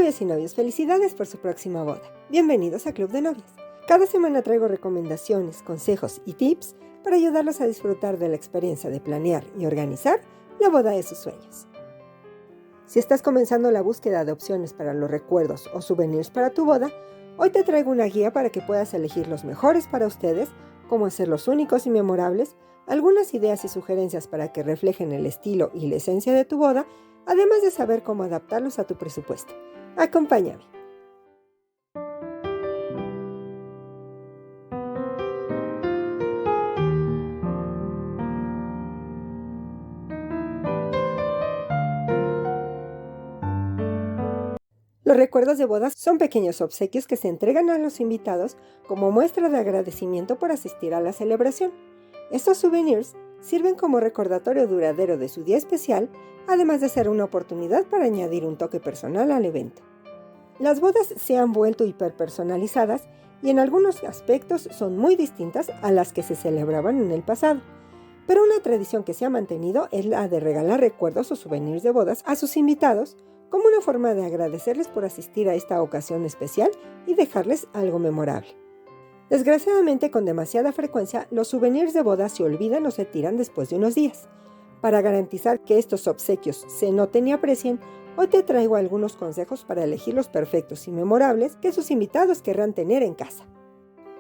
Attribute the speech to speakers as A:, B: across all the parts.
A: Novios y novios, felicidades por su próxima boda. Bienvenidos a Club de Novias. Cada semana traigo recomendaciones, consejos y tips para ayudarlos a disfrutar de la experiencia de planear y organizar la boda de sus sueños. Si estás comenzando la búsqueda de opciones para los recuerdos o souvenirs para tu boda, hoy te traigo una guía para que puedas elegir los mejores para ustedes, cómo hacerlos únicos y memorables, algunas ideas y sugerencias para que reflejen el estilo y la esencia de tu boda, además de saber cómo adaptarlos a tu presupuesto. Acompáñame. Los recuerdos de bodas son pequeños obsequios que se entregan a los invitados como muestra de agradecimiento por asistir a la celebración. Estos souvenirs sirven como recordatorio duradero de su día especial, además de ser una oportunidad para añadir un toque personal al evento. Las bodas se han vuelto hiperpersonalizadas y en algunos aspectos son muy distintas a las que se celebraban en el pasado. Pero una tradición que se ha mantenido es la de regalar recuerdos o souvenirs de bodas a sus invitados como una forma de agradecerles por asistir a esta ocasión especial y dejarles algo memorable. Desgraciadamente, con demasiada frecuencia, los souvenirs de boda se olvidan o se tiran después de unos días. Para garantizar que estos obsequios se noten y aprecien, hoy te traigo algunos consejos para elegir los perfectos y memorables que sus invitados querrán tener en casa.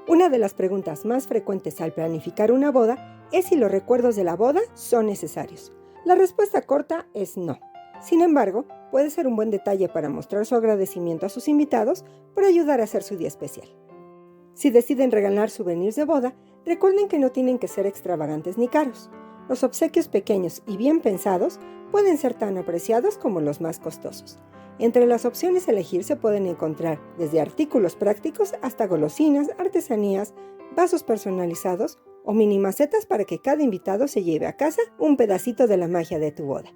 A: Una de las preguntas más frecuentes al planificar una boda es si los recuerdos de la boda son necesarios. La respuesta corta es no. Sin embargo, puede ser un buen detalle para mostrar su agradecimiento a sus invitados por ayudar a hacer su día especial. Si deciden regalar souvenirs de boda, recuerden que no tienen que ser extravagantes ni caros. Los obsequios pequeños y bien pensados pueden ser tan apreciados como los más costosos. Entre las opciones a elegir se pueden encontrar desde artículos prácticos hasta golosinas, artesanías, vasos personalizados o mini macetas para que cada invitado se lleve a casa un pedacito de la magia de tu boda.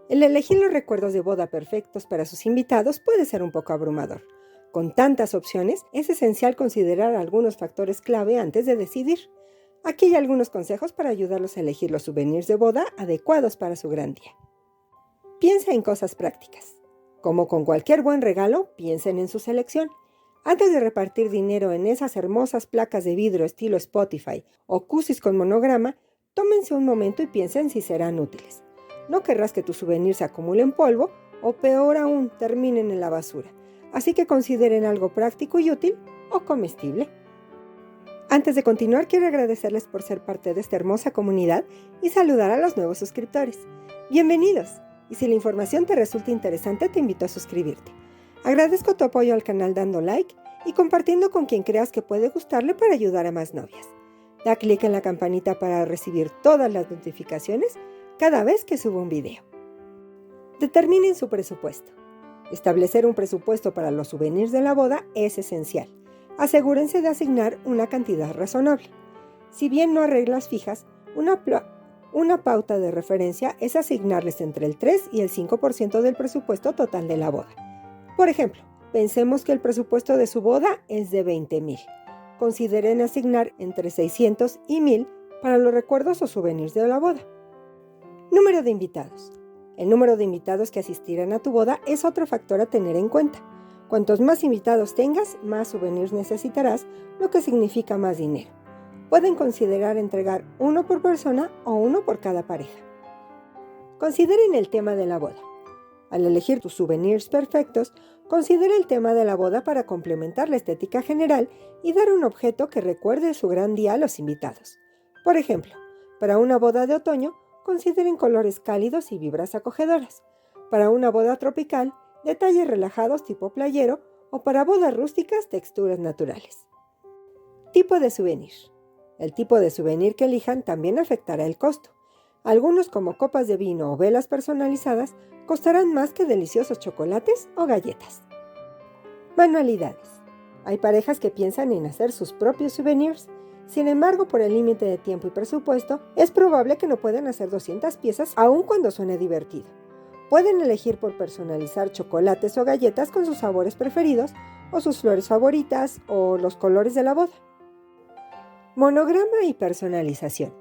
A: El elegir los recuerdos de boda perfectos para sus invitados puede ser un poco abrumador. Con tantas opciones, es esencial considerar algunos factores clave antes de decidir. Aquí hay algunos consejos para ayudarlos a elegir los souvenirs de boda adecuados para su gran día. Piensa en cosas prácticas. Como con cualquier buen regalo, piensen en su selección. Antes de repartir dinero en esas hermosas placas de vidrio estilo Spotify o cusis con monograma, tómense un momento y piensen si serán útiles. No querrás que tus souvenirs se acumulen polvo o peor aún, terminen en la basura. Así que consideren algo práctico y útil o comestible. Antes de continuar, quiero agradecerles por ser parte de esta hermosa comunidad y saludar a los nuevos suscriptores. ¡Bienvenidos! Y si la información te resulta interesante, te invito a suscribirte. Agradezco tu apoyo al canal dando like y compartiendo con quien creas que puede gustarle para ayudar a más novias. Da clic en la campanita para recibir todas las notificaciones cada vez que subo un video. Determinen su presupuesto. Establecer un presupuesto para los souvenirs de la boda es esencial. Asegúrense de asignar una cantidad razonable. Si bien no hay reglas fijas, una pauta de referencia es asignarles entre el 3 y el 5% del presupuesto total de la boda. Por ejemplo, pensemos que el presupuesto de su boda es de $20,000. Consideren asignar entre 600 y 1,000 para los recuerdos o souvenirs de la boda. Número de invitados. El número de invitados que asistirán a tu boda es otro factor a tener en cuenta. Cuantos más invitados tengas, más souvenirs necesitarás, lo que significa más dinero. Pueden considerar entregar uno por persona o uno por cada pareja. Consideren el tema de la boda. Al elegir tus souvenirs perfectos, considera el tema de la boda para complementar la estética general y dar un objeto que recuerde su gran día a los invitados. Por ejemplo, para una boda de otoño, consideren colores cálidos y vibras acogedoras. Para una boda tropical, detalles relajados tipo playero o para bodas rústicas, texturas naturales. Tipo de souvenir. El tipo de souvenir que elijan también afectará el costo. Algunos, como copas de vino o velas personalizadas, costarán más que deliciosos chocolates o galletas. Manualidades. Hay parejas que piensan en hacer sus propios souvenirs. Sin embargo, por el límite de tiempo y presupuesto, es probable que no puedan hacer 200 piezas aun cuando suene divertido. Pueden elegir por personalizar chocolates o galletas con sus sabores preferidos, o sus flores favoritas, o los colores de la boda. Monograma y personalización.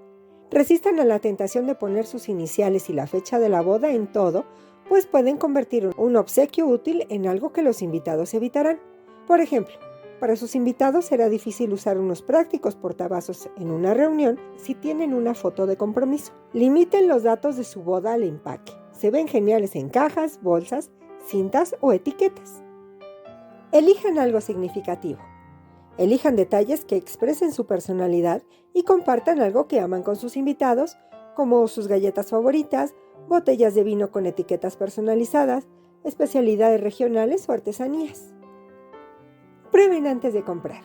A: Resistan a la tentación de poner sus iniciales y la fecha de la boda en todo, pues pueden convertir un obsequio útil en algo que los invitados evitarán. Por ejemplo, para sus invitados será difícil usar unos prácticos portavasos en una reunión si tienen una foto de compromiso. Limiten los datos de su boda al empaque. Se ven geniales en cajas, bolsas, cintas o etiquetas. Elijan algo significativo. Elijan detalles que expresen su personalidad y compartan algo que aman con sus invitados, como sus galletas favoritas, botellas de vino con etiquetas personalizadas, especialidades regionales o artesanías. Prueben antes de comprar.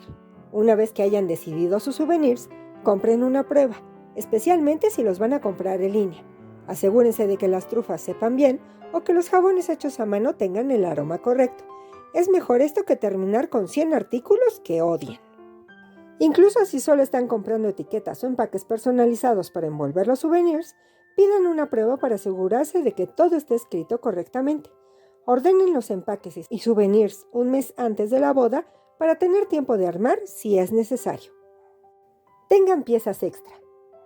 A: Una vez que hayan decidido sus souvenirs, compren una prueba, especialmente si los van a comprar en línea. Asegúrense de que las trufas sepan bien o que los jabones hechos a mano tengan el aroma correcto. Es mejor esto que terminar con 100 artículos que odien. Incluso si solo están comprando etiquetas o empaques personalizados para envolver los souvenirs, pidan una prueba para asegurarse de que todo esté escrito correctamente. Ordenen los empaques y souvenirs un mes antes de la boda para tener tiempo de armar si es necesario. Tengan piezas extra.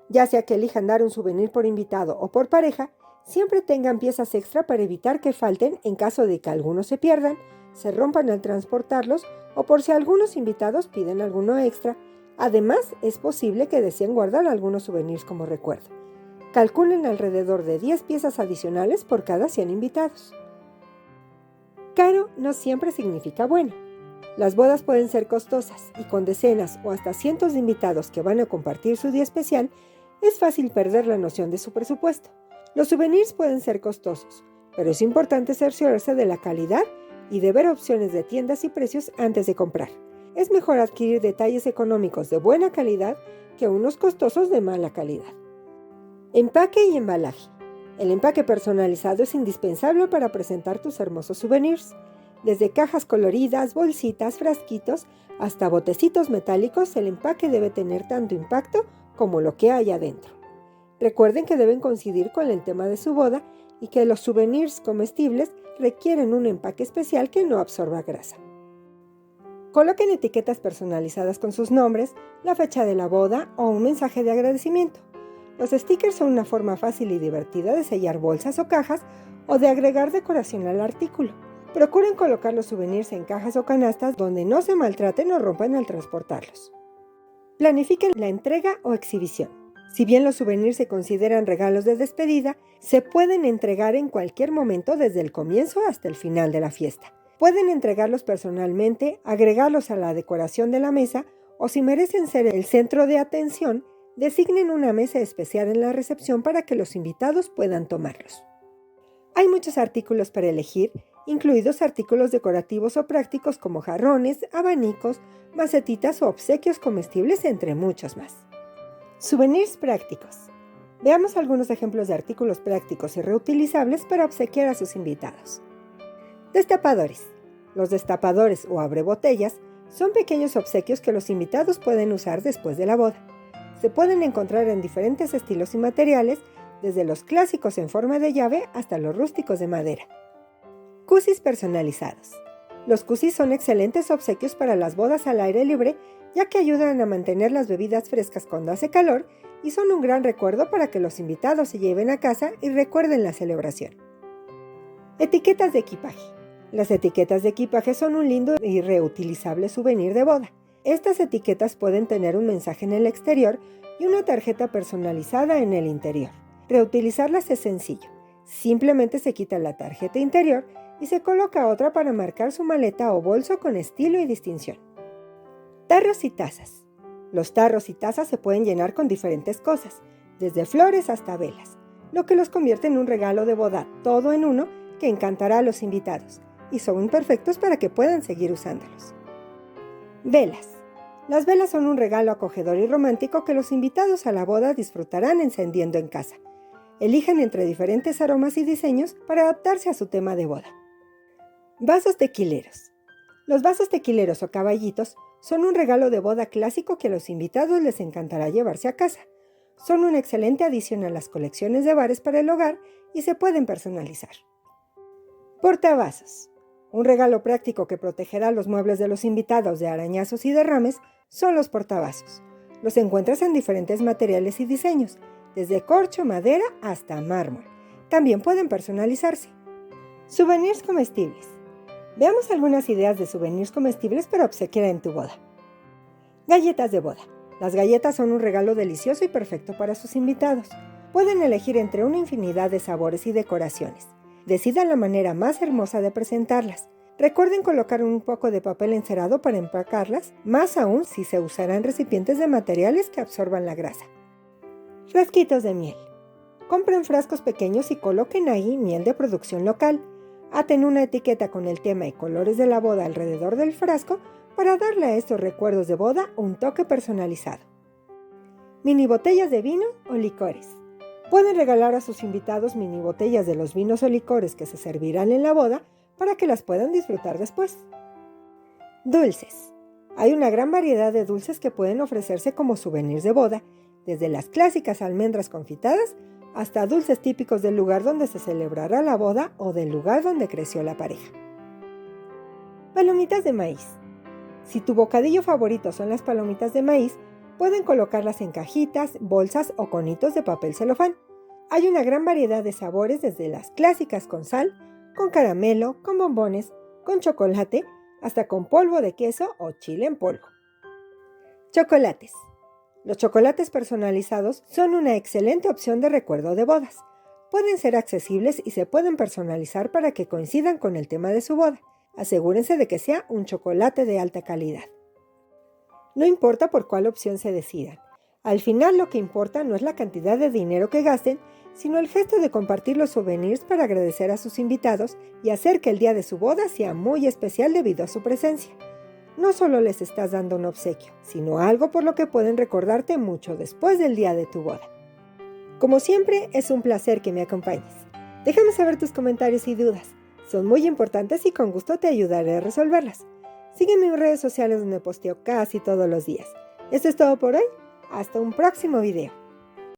A: Ya sea que elijan dar un souvenir por invitado o por pareja, siempre tengan piezas extra para evitar que falten en caso de que algunos se pierdan, se rompan al transportarlos o por si algunos invitados piden alguno extra. Además, es posible que deseen guardar algunos souvenirs como recuerdo. Calculen alrededor de 10 piezas adicionales por cada 100 invitados. Caro no siempre significa bueno. Las bodas pueden ser costosas y con decenas o hasta cientos de invitados que van a compartir su día especial, es fácil perder la noción de su presupuesto. Los souvenirs pueden ser costosos, pero es importante cerciorarse de la calidad y de ver opciones de tiendas y precios antes de comprar. Es mejor adquirir detalles económicos de buena calidad que unos costosos de mala calidad. Empaque y embalaje. El empaque personalizado es indispensable para presentar tus hermosos souvenirs. Desde cajas coloridas, bolsitas, frasquitos, hasta botecitos metálicos, el empaque debe tener tanto impacto como lo que hay adentro. Recuerden que deben coincidir con el tema de su boda y que los souvenirs comestibles requieren un empaque especial que no absorba grasa. Coloquen etiquetas personalizadas con sus nombres, la fecha de la boda o un mensaje de agradecimiento. Los stickers son una forma fácil y divertida de sellar bolsas o cajas o de agregar decoración al artículo. Procuren colocar los souvenirs en cajas o canastas donde no se maltraten o rompan al transportarlos. Planifiquen la entrega o exhibición. Si bien los souvenirs se consideran regalos de despedida, se pueden entregar en cualquier momento desde el comienzo hasta el final de la fiesta. Pueden entregarlos personalmente, agregarlos a la decoración de la mesa o si merecen ser el centro de atención, designen una mesa especial en la recepción para que los invitados puedan tomarlos. Hay muchos artículos para elegir, incluidos artículos decorativos o prácticos como jarrones, abanicos, macetitas o obsequios comestibles, entre muchos más. Souvenirs prácticos. Veamos algunos ejemplos de artículos prácticos y reutilizables para obsequiar a sus invitados. Destapadores. Los destapadores o abrebotellas son pequeños obsequios que los invitados pueden usar después de la boda. Se pueden encontrar en diferentes estilos y materiales, desde los clásicos en forma de llave hasta los rústicos de madera. Cusis personalizados. Los cusis son excelentes obsequios para las bodas al aire libre, ya que ayudan a mantener las bebidas frescas cuando hace calor y son un gran recuerdo para que los invitados se lleven a casa y recuerden la celebración. Etiquetas de equipaje. Las etiquetas de equipaje son un lindo y reutilizable souvenir de boda. Estas etiquetas pueden tener un mensaje en el exterior y una tarjeta personalizada en el interior. Reutilizarlas es sencillo. Simplemente se quita la tarjeta interior y se coloca otra para marcar su maleta o bolso con estilo y distinción. Tarros y tazas. Los tarros y tazas se pueden llenar con diferentes cosas, desde flores hasta velas, lo que los convierte en un regalo de boda todo en uno que encantará a los invitados y son perfectos para que puedan seguir usándolos. Velas. Las velas son un regalo acogedor y romántico que los invitados a la boda disfrutarán encendiendo en casa. Elijan entre diferentes aromas y diseños para adaptarse a su tema de boda. Vasos tequileros. Los vasos tequileros o caballitos son un regalo de boda clásico que a los invitados les encantará llevarse a casa. Son una excelente adición a las colecciones de bares para el hogar y se pueden personalizar. Portavasos. Un regalo práctico que protegerá los muebles de los invitados de arañazos y derrames son los portavasos. Los encuentras en diferentes materiales y diseños, desde corcho, madera hasta mármol. También pueden personalizarse. Souvenirs comestibles. Veamos algunas ideas de souvenirs comestibles para obsequiar en tu boda. Galletas de boda. Las galletas son un regalo delicioso y perfecto para sus invitados. Pueden elegir entre una infinidad de sabores y decoraciones. Decidan la manera más hermosa de presentarlas. Recuerden colocar un poco de papel encerado para empacarlas, más aún si se usarán recipientes de materiales que absorban la grasa. Frasquitos de miel. Compren frascos pequeños y coloquen ahí miel de producción local. Aten una etiqueta con el tema y colores de la boda alrededor del frasco para darle a estos recuerdos de boda un toque personalizado. Mini botellas de vino o licores. Pueden regalar a sus invitados mini botellas de los vinos o licores que se servirán en la boda para que las puedan disfrutar después. Dulces. Hay una gran variedad de dulces que pueden ofrecerse como souvenirs de boda, desde las clásicas almendras confitadas hasta dulces típicos del lugar donde se celebrará la boda o del lugar donde creció la pareja. Palomitas de maíz. Si tu bocadillo favorito son las palomitas de maíz, pueden colocarlas en cajitas, bolsas o conitos de papel celofán. Hay una gran variedad de sabores desde las clásicas con sal, con caramelo, con bombones, con chocolate, hasta con polvo de queso o chile en polvo. Chocolates. Los chocolates personalizados son una excelente opción de recuerdo de bodas. Pueden ser accesibles y se pueden personalizar para que coincidan con el tema de su boda. Asegúrense de que sea un chocolate de alta calidad. No importa por cuál opción se decidan. Al final lo que importa no es la cantidad de dinero que gasten, sino el gesto de compartir los souvenirs para agradecer a sus invitados y hacer que el día de su boda sea muy especial debido a su presencia. No solo les estás dando un obsequio, sino algo por lo que pueden recordarte mucho después del día de tu boda. Como siempre, es un placer que me acompañes. Déjame saber tus comentarios y dudas. Son muy importantes y con gusto te ayudaré a resolverlas. Sígueme en redes sociales donde posteo casi todos los días. Esto es todo por hoy. Hasta un próximo video.